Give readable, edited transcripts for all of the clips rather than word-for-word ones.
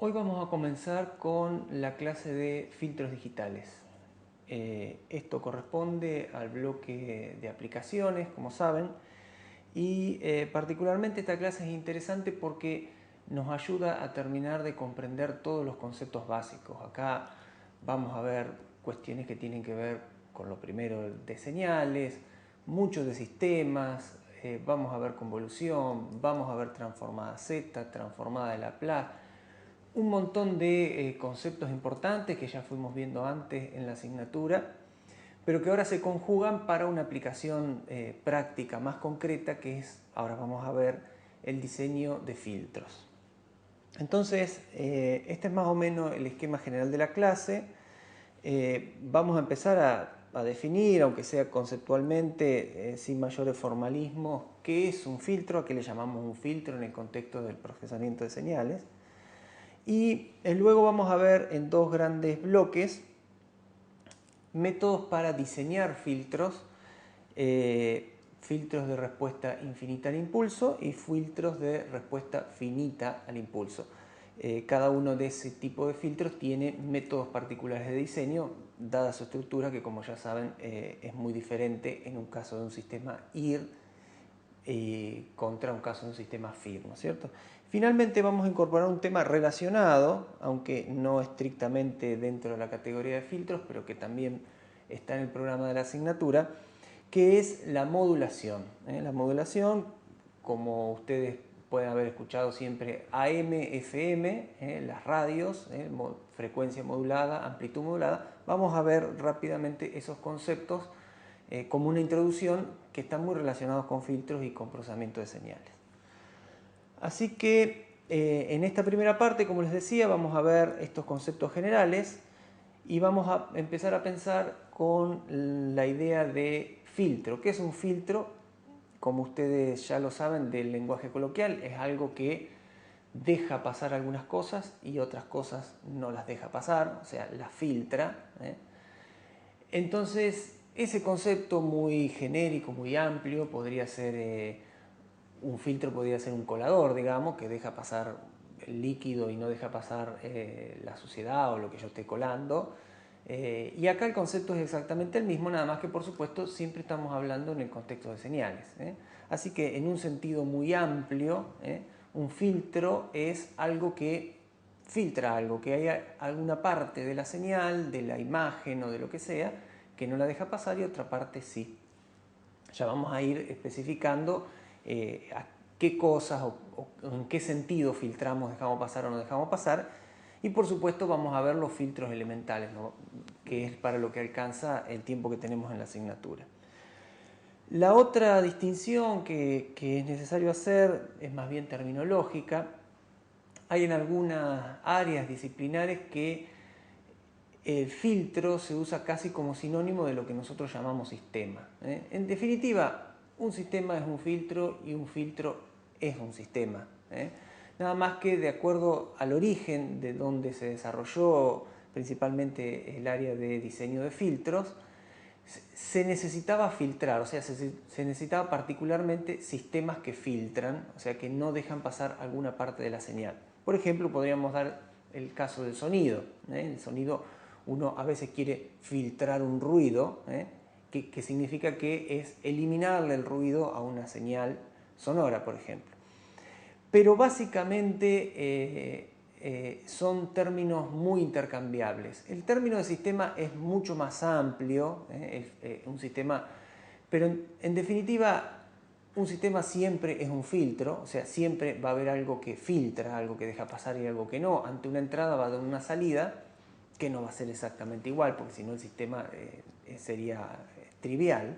Hoy vamos a comenzar con la clase de filtros digitales. Esto corresponde al bloque de aplicaciones, como saben, y particularmente esta clase es interesante porque nos ayuda a terminar de comprender todos los conceptos básicos. Acá vamos a ver cuestiones que tienen que ver con lo primero de señales, mucho de sistemas, vamos a ver convolución, vamos a ver transformada Z, transformada de Laplace, un montón de conceptos importantes que ya fuimos viendo antes en la asignatura, pero que ahora se conjugan para una aplicación práctica más concreta, que es, ahora vamos a ver, el diseño de filtros. Entonces, este es más o menos el esquema general de la clase. Vamos a empezar a definir, aunque sea conceptualmente, sin mayores formalismos, qué es un filtro, a qué le llamamos un filtro en el contexto del procesamiento de señales. Y luego vamos a ver en dos grandes bloques métodos para diseñar filtros, filtros de respuesta infinita al impulso y filtros de respuesta finita al impulso. Cada uno de ese tipo de filtros tiene métodos particulares de diseño, dada su estructura que, como ya saben, es muy diferente en un caso de un sistema IR contra un caso de un sistema FIR, ¿no es cierto? Finalmente vamos a incorporar un tema relacionado, aunque no estrictamente dentro de la categoría de filtros, pero que también está en el programa de la asignatura, que es la modulación. La modulación, como ustedes pueden haber escuchado siempre, AM, FM, las radios, frecuencia modulada, amplitud modulada. Vamos a ver rápidamente esos conceptos como una introducción que están muy relacionados con filtros y con procesamiento de señales. Así que en esta primera parte, como les decía, vamos a ver estos conceptos generales y vamos a empezar a pensar con la idea de filtro. ¿Qué es un filtro? Como ustedes ya lo saben del lenguaje coloquial, es algo que deja pasar algunas cosas y otras cosas no las deja pasar, o sea, las filtra. Entonces, ese concepto muy genérico, muy amplio, podría ser un filtro, podría ser un colador, digamos, que deja pasar el líquido y no deja pasar la suciedad o lo que yo esté colando. Y acá el concepto es exactamente el mismo, nada más que por supuesto siempre estamos hablando en el contexto de señales. Así que en un sentido muy amplio, un filtro es algo que filtra algo, que haya alguna parte de la señal, de la imagen o de lo que sea, que no la deja pasar y otra parte sí. Ya vamos a ir especificando a qué cosas o en qué sentido filtramos, dejamos pasar o no dejamos pasar. Y por supuesto vamos a ver los filtros elementales, ¿no? Que es para lo que alcanza el tiempo que tenemos en la asignatura. La otra distinción que es necesario hacer es más bien terminológica. Hay en algunas áreas disciplinares que el filtro se usa casi como sinónimo de lo que nosotros llamamos sistema. En definitiva, un sistema es un filtro y un filtro es un sistema. Nada más que de acuerdo al origen de donde se desarrolló principalmente el área de diseño de filtros, se necesitaba filtrar, o sea, se necesitaba particularmente sistemas que filtran, o sea, que no dejan pasar alguna parte de la señal. Por ejemplo, podríamos dar el caso del sonido. El sonido, uno a veces quiere filtrar un ruido, que significa que es eliminarle el ruido a una señal sonora, por ejemplo. Pero básicamente son términos muy intercambiables. El término de sistema es mucho más amplio, un sistema, pero en definitiva un sistema siempre es un filtro, o sea, siempre va a haber algo que filtra, algo que deja pasar y algo que no. Ante una entrada va a dar una salida que no va a ser exactamente igual, porque si no el sistema sería trivial.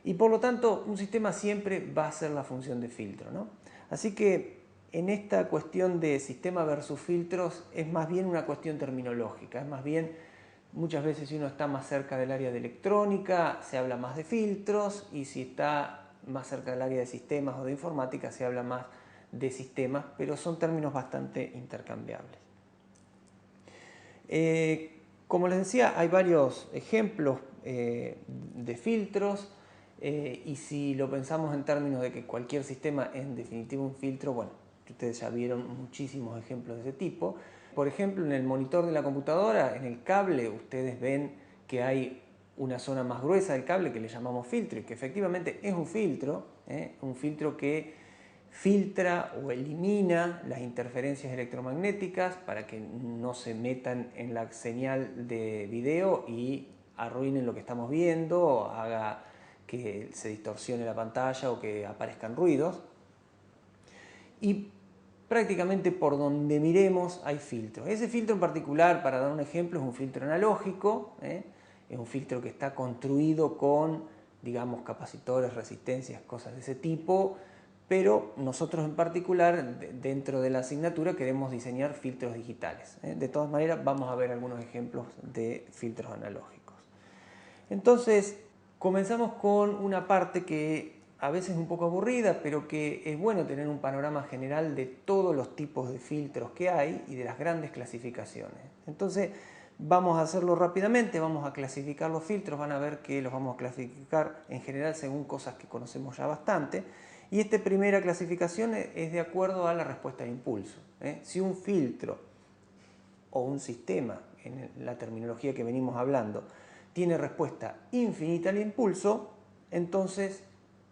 Y por lo tanto, un sistema siempre va a ser la función de filtro, ¿no? Así que en esta cuestión de sistema versus filtros es más bien una cuestión terminológica, es más bien muchas veces si uno está más cerca del área de electrónica se habla más de filtros y si está más cerca del área de sistemas o de informática se habla más de sistemas, pero son términos bastante intercambiables. Como les decía, hay varios ejemplos de filtros y si lo pensamos en términos de que cualquier sistema es en definitiva un filtro, bueno, ustedes ya vieron muchísimos ejemplos de ese tipo, Por ejemplo, en el monitor de la computadora, en el cable, ustedes ven que hay una zona más gruesa del cable que le llamamos filtro y que efectivamente es un filtro que filtra o elimina las interferencias electromagnéticas para que no se metan en la señal de video y arruinen lo que estamos viendo, haga que se distorsione la pantalla o que aparezcan ruidos. Y prácticamente por donde miremos hay filtros. Ese filtro en particular, para dar un ejemplo, es un filtro analógico, es un filtro que está construido con, digamos, capacitores, resistencias, cosas de ese tipo, pero nosotros en particular, dentro de la asignatura, queremos diseñar filtros digitales. De todas maneras, vamos a ver algunos ejemplos de filtros analógicos. Entonces, comenzamos con una parte que a veces es un poco aburrida, pero que es bueno tener un panorama general de todos los tipos de filtros que hay y de las grandes clasificaciones. Entonces, vamos a hacerlo rápidamente, vamos a clasificar los filtros, van a ver que los vamos a clasificar en general según cosas que conocemos ya bastante. Y esta primera clasificación es de acuerdo a la respuesta de impulso. Si un filtro o un sistema, en la terminología que venimos hablando, tiene respuesta infinita al impulso, entonces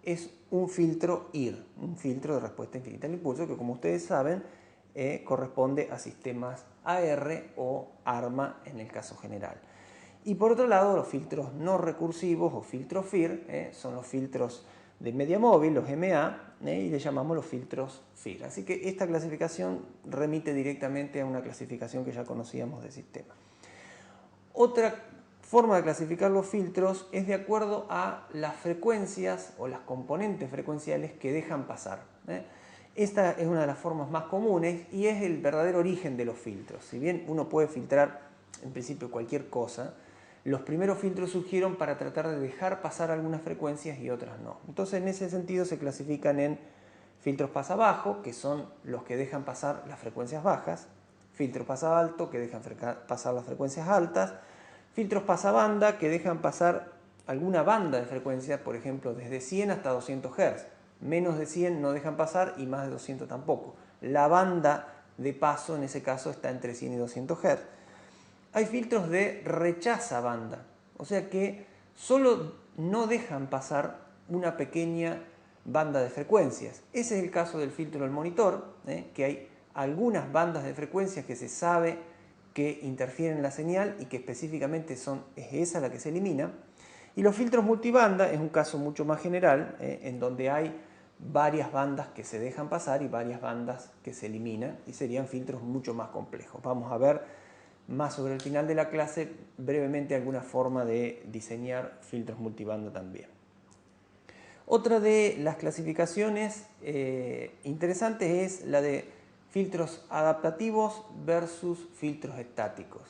es un filtro IR, un filtro de respuesta infinita al impulso, que como ustedes saben corresponde a sistemas AR o ARMA en el caso general. Y por otro lado, los filtros no recursivos o filtros FIR son los filtros de media móvil, los MA, y le llamamos los filtros FIR. Así que esta clasificación remite directamente a una clasificación que ya conocíamos del sistema. Otra forma de clasificar los filtros es de acuerdo a las frecuencias o las componentes frecuenciales que dejan pasar. Esta es una de las formas más comunes y es el verdadero origen de los filtros. Si bien uno puede filtrar en principio cualquier cosa, los primeros filtros surgieron para tratar de dejar pasar algunas frecuencias y otras no. Entonces, en ese sentido se clasifican en filtros pasabajo, que son los que dejan pasar las frecuencias bajas, filtros pasabalto, que dejan pasar las frecuencias altas, filtros pasabanda, que dejan pasar alguna banda de frecuencia, por ejemplo, desde 100 hasta 200 Hz. Menos de 100 no dejan pasar y más de 200 tampoco. La banda de paso en ese caso está entre 100 y 200 Hz. Hay filtros de rechaza banda, o sea que solo no dejan pasar una pequeña banda de frecuencias. Ese es el caso del filtro del monitor, que hay algunas bandas de frecuencias que se sabe que interfieren en la señal y que específicamente es esa la que se elimina. Y los filtros multibanda es un caso mucho más general, en donde hay varias bandas que se dejan pasar y varias bandas que se eliminan, y serían filtros mucho más complejos. Vamos a ver más sobre el final de la clase brevemente alguna forma de diseñar filtros multibanda también. Otra de las clasificaciones interesantes es la de filtros adaptativos versus filtros estáticos.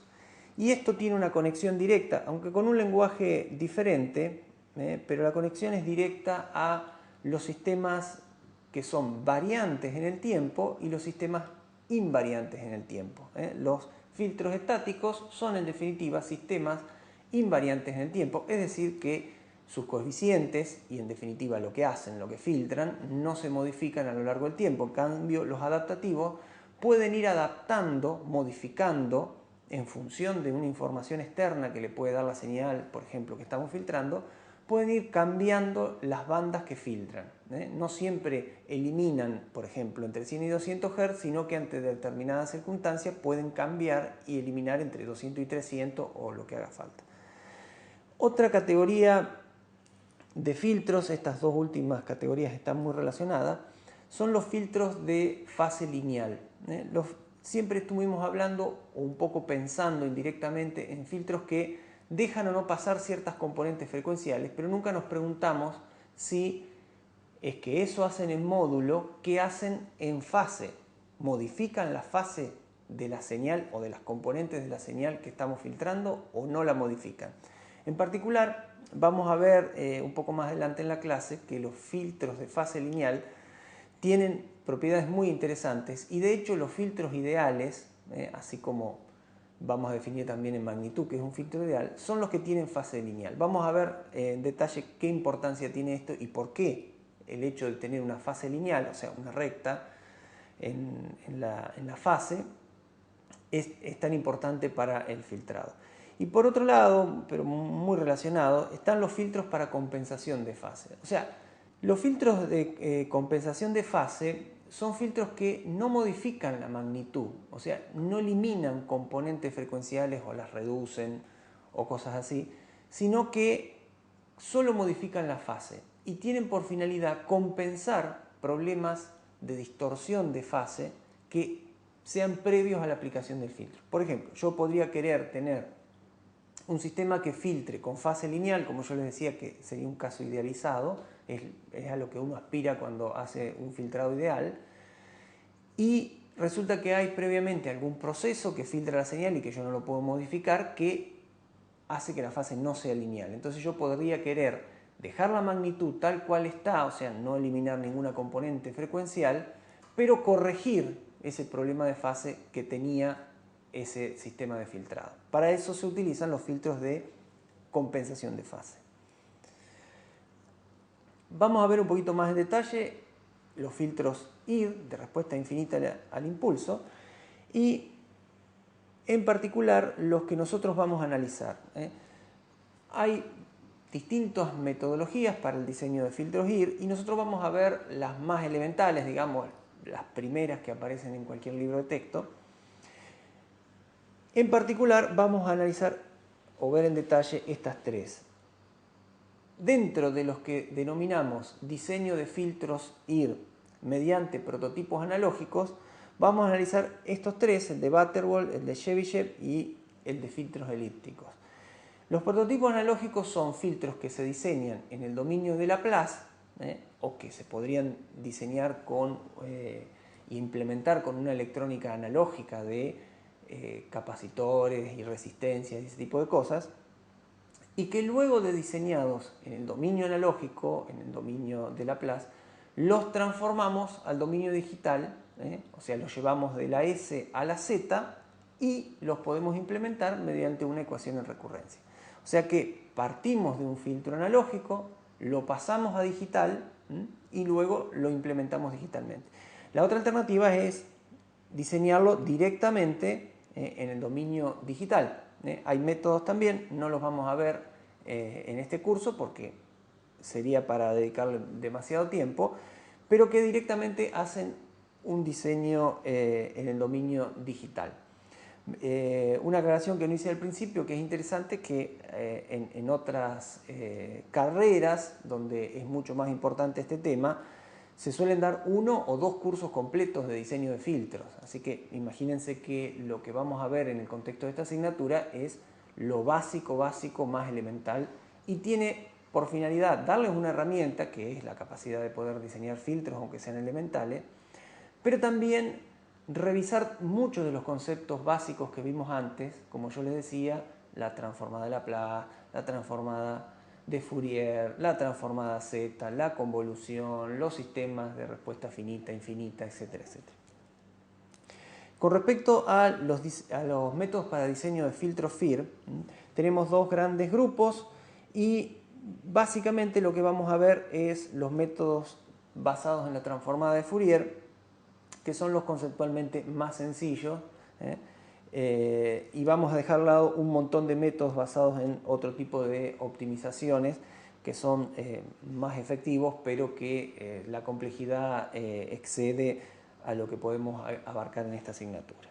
Y esto tiene una conexión directa, aunque con un lenguaje diferente, pero la conexión es directa a los sistemas que son variantes en el tiempo y los sistemas invariantes en el tiempo. Los filtros estáticos son en definitiva sistemas invariantes en el tiempo, es decir que sus coeficientes y en definitiva lo que hacen, lo que filtran, no se modifican a lo largo del tiempo. En cambio, los adaptativos pueden ir adaptando, modificando en función de una información externa que le puede dar la señal, por ejemplo, que estamos filtrando, pueden ir cambiando las bandas que filtran. No siempre eliminan, por ejemplo, entre 100 y 200 Hz, sino que ante determinadas circunstancias pueden cambiar y eliminar entre 200 y 300 o lo que haga falta. Otra categoría de filtros, estas dos últimas categorías están muy relacionadas, son los filtros de fase lineal. Siempre estuvimos hablando o un poco pensando indirectamente en filtros que dejan o no pasar ciertas componentes frecuenciales, pero nunca nos preguntamos si es que eso hacen en módulo, ¿qué hacen en fase? ¿Modifican la fase de la señal o de las componentes de la señal que estamos filtrando o no la modifican? En particular, vamos a ver un poco más adelante en la clase que los filtros de fase lineal tienen propiedades muy interesantes y de hecho los filtros ideales, así como vamos a definir también en magnitud que es un filtro ideal, son los que tienen fase lineal. Vamos a ver en detalle qué importancia tiene esto y por qué el hecho de tener una fase lineal, o sea, una recta en la fase, es tan importante para el filtrado. Y por otro lado, pero muy relacionado, están los filtros para compensación de fase. O sea, los filtros de compensación de fase son filtros que no modifican la magnitud, o sea, no eliminan componentes frecuenciales o las reducen o cosas así, sino que solo modifican la fase y tienen por finalidad compensar problemas de distorsión de fase que sean previos a la aplicación del filtro. Por ejemplo, yo podría querer tener un sistema que filtre con fase lineal, como yo les decía que sería un caso idealizado, es a lo que uno aspira cuando hace un filtrado ideal, y resulta que hay previamente algún proceso que filtra la señal y que yo no lo puedo modificar, que hace que la fase no sea lineal. Entonces yo podría querer dejar la magnitud tal cual está, o sea, no eliminar ninguna componente frecuencial, pero corregir ese problema de fase que tenía ese sistema de filtrado. Para eso se utilizan los filtros de compensación de fase. Vamos a ver un poquito más en detalle los filtros IR, de respuesta infinita al impulso, y en particular los que nosotros vamos a analizar. Hay distintas metodologías para el diseño de filtros IR y nosotros vamos a ver las más elementales, digamos, las primeras que aparecen en cualquier libro de texto. En particular vamos a analizar o ver en detalle estas tres. Dentro de los que denominamos diseño de filtros IR mediante prototipos analógicos, vamos a analizar estos tres, el de Butterworth, el de Chebyshev y el de filtros elípticos. Los prototipos analógicos son filtros que se diseñan en el dominio de Laplace, o que se podrían diseñar e implementar con una electrónica analógica de capacitores y resistencias y ese tipo de cosas, y que luego de diseñados en el dominio analógico, en el dominio de Laplace, los transformamos al dominio digital, o sea, los llevamos de la S a la Z y los podemos implementar mediante una ecuación en recurrencia. O sea que partimos de un filtro analógico, lo pasamos a digital y luego lo implementamos digitalmente. La otra alternativa es diseñarlo directamente en el dominio digital. Hay métodos también, no los vamos a ver en este curso porque sería para dedicarle demasiado tiempo, pero que directamente hacen un diseño en el dominio digital. Una aclaración que no hice al principio, que es interesante, que en otras carreras donde es mucho más importante este tema, se suelen dar 1 o 2 cursos completos de diseño de filtros. Así que imagínense que lo que vamos a ver en el contexto de esta asignatura es lo básico, más elemental, y tiene por finalidad darles una herramienta, que es la capacidad de poder diseñar filtros, aunque sean elementales, pero también revisar muchos de los conceptos básicos que vimos antes, como yo les decía, la transformada de Laplace, la transformada de Fourier, la transformada Z, la convolución, los sistemas de respuesta finita, infinita, etcétera, etcétera. Con respecto a los métodos para diseño de filtros FIR, tenemos dos grandes grupos y básicamente lo que vamos a ver es los métodos basados en la transformada de Fourier, que son los conceptualmente más sencillos, y vamos a dejar al lado un montón de métodos basados en otro tipo de optimizaciones que son más efectivos, pero que la complejidad excede a lo que podemos abarcar en esta asignatura.